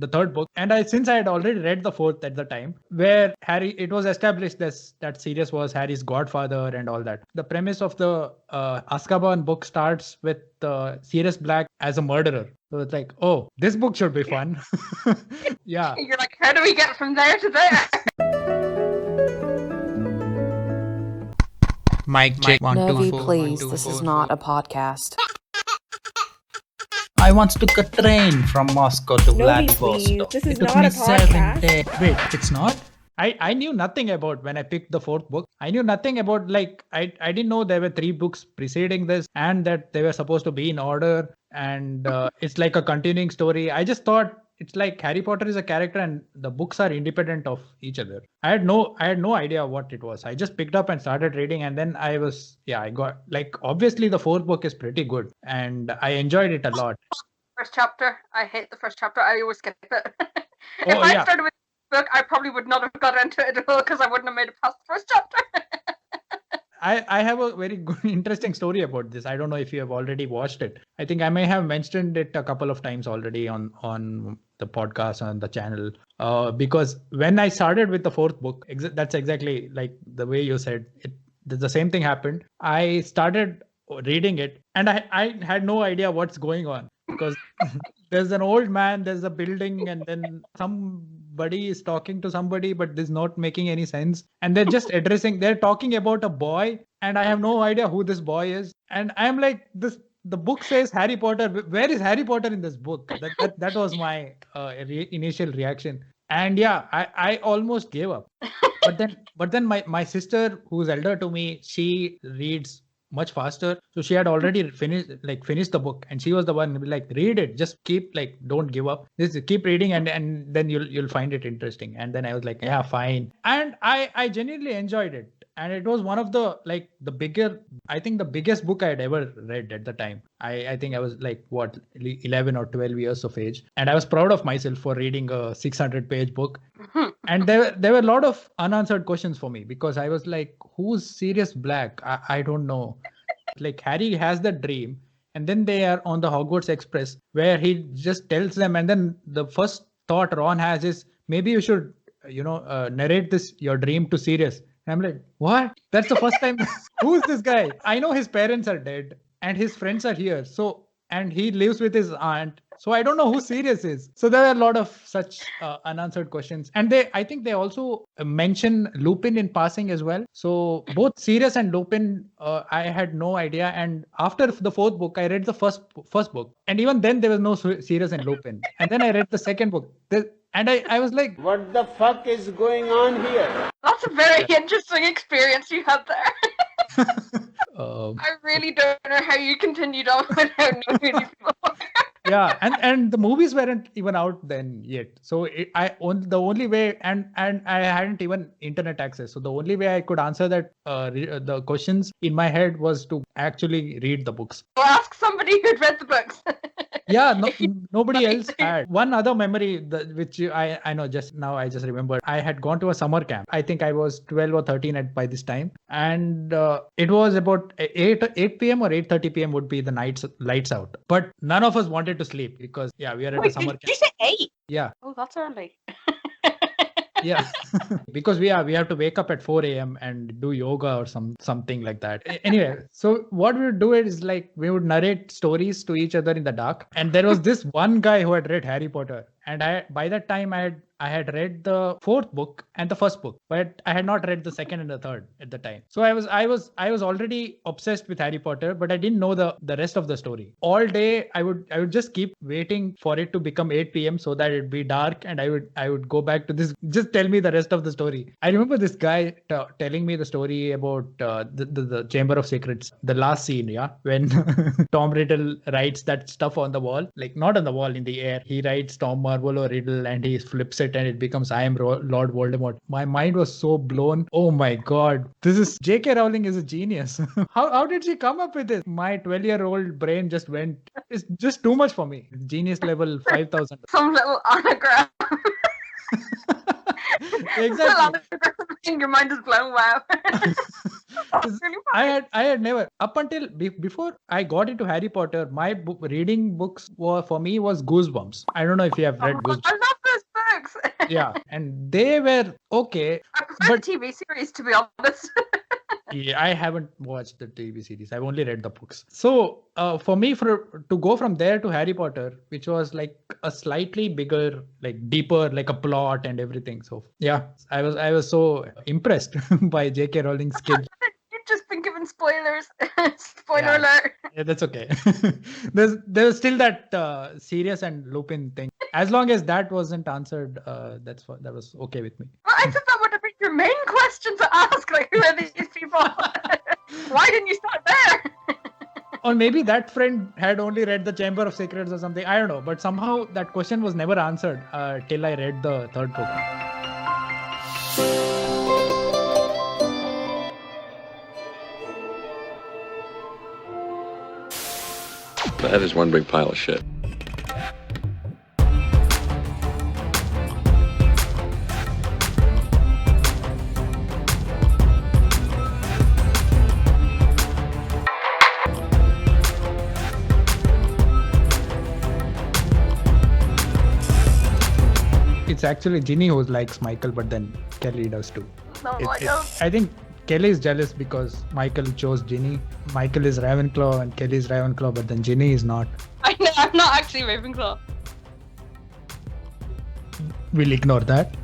the third book, and since I had already read the fourth at the time, where Harry, it was established that Sirius was Harry's godfather and all that. The premise of the Azkaban book starts with Sirius Black as a murderer. So it's like, oh, this book should be fun. Yeah. You're like, how do we get from there to there? Mic check. Novi, please, this is not a podcast. I want to get train from Moscow to Novi, Vladivostok. please, this is It took not me a 7 podcast. days. Wait, it's not? I knew nothing about when I picked the fourth book. I knew nothing about, like, I didn't know there were 3 books preceding this and that they were supposed to be in order, and it's like a continuing story. I just thought it's like Harry Potter is a character and the books are independent of each other. I had no idea what it was. I just picked up and started reading, and then I got, like, obviously the fourth book is pretty good and I enjoyed it a lot. First chapter. I hate the first chapter. I always skip it. If Oh, I yeah. started with the book, I probably would not have got into it at all because I wouldn't have made it past the first chapter. I have a very good, interesting story about this. I don't know if you have already watched it. I think I may have mentioned it a couple of times already on the podcast, on the channel. Because when I started with the fourth book, that's exactly like the way you said it. The same thing happened. I started reading it and I had no idea what's going on, because there's an old man, there's a building, and then somebody is talking to somebody, but this is not making any sense. And they're talking about a boy, and I have no idea who this boy is. And I'm like, the book says Harry Potter. Where is Harry Potter in this book? That was my initial reaction. And yeah, I almost gave up. But then my sister, who's elder to me, she reads much faster, so she had already finished the book, and she was the one who be like, read it, just keep, like, don't give up, just keep reading, and then you'll find it interesting. And then I was like, yeah, fine. And I genuinely enjoyed it, and it was one of the, like, the biggest book I had ever read at the time. I think I was like, what, 11 or 12 years of age, and I was proud of myself for reading a 600-page book. And there were a lot of unanswered questions for me, because I was like, who's Sirius Black? I don't know. Like, Harry has the dream, and then they are on the Hogwarts Express, where he just tells them, and then the first thought Ron has is, maybe you should, narrate your dream to Sirius. And I'm like, what? That's the first time. Who's this guy? I know his parents are dead and his friends are here. So, and he lives with his aunt. So I don't know who Sirius is. So there are a lot of such unanswered questions. And I think they also mention Lupin in passing as well. So both Sirius and Lupin, I had no idea. And after the fourth book, I read the first book. And even then there was no Sirius and Lupin. And then I read the second book. And I was like, What the fuck is going on here? That's a very interesting experience you had there. I really don't know how you continued on without knowing these people. Yeah, and the movies weren't even out then yet. So the only way, and I hadn't even internet access. So the only way I could answer that the questions in my head was to actually read the books. Or ask somebody who'd read the books. Yeah, nobody else had. One other memory, which I know just now, I just remembered. I had gone to a summer camp. I think I was 12 or 13 by this time. And it was about 8 p.m. or 8:30 p.m. would be the lights out. But none of us wanted to sleep because, yeah, we are at a summer camp. Did you say 8? Yeah. Oh, that's early. Yeah. Because we have to wake up at 4 a.m. and do yoga or something like that. Anyway, so what we would do is, like, we would narrate stories to each other in the dark. And there was this one guy who had read Harry Potter. And by that time I had read the fourth book and the first book, but I had not read the second and the third at the time. So I was already obsessed with Harry Potter, but I didn't know the rest of the story. All day I would just keep waiting for it to become 8 p.m. so that it'd be dark, and I would go back to this. Just tell me the rest of the story. I remember this guy telling me the story about the Chamber of Secrets, the last scene, yeah, when Tom Riddle writes that stuff on the wall, like not on the wall, in the air. He writes Tom Marvel or Riddle and he flips it and it becomes I am Lord Voldemort. My mind was so blown. Oh my god, J.K. Rowling is a genius. How did she come up with this? My 12-year-old brain just went, it's just too much for me. Genius level 5,000. Some little anagram. Exactly. Your mind is blown. Wow. Really I had never, up until before I got into Harry Potter, my reading books for me was Goosebumps. I don't know if you have read Goosebumps. I love Yeah, and they were okay. I prefer But- the TV series, to be honest. Yeah, I haven't watched the TV series. I've only read the books. So for me, to go from there to Harry Potter, which was like a slightly bigger, like deeper, like a plot and everything. So yeah, I was so impressed by J.K. Rowling's skill. You've just been given spoilers. Spoiler Yeah. alert. Yeah, that's okay. There's still that Sirius and Lupin thing. As long as that wasn't answered, that was okay with me. Well, I thought that would have been your main question to ask. Like, who are these people? Why didn't you start there? Or maybe that friend had only read the Chamber of Secrets or something. I don't know. But somehow that question was never answered till I read the third book. That is one big pile of shit. It's actually Ginny who likes Michael, but then Kelly does too. No, I don't. I think Kelly is jealous because Michael chose Ginny. Michael is Ravenclaw and Kelly is Ravenclaw, but then Ginny is not. I know, I'm not actually Ravenclaw. We'll ignore that.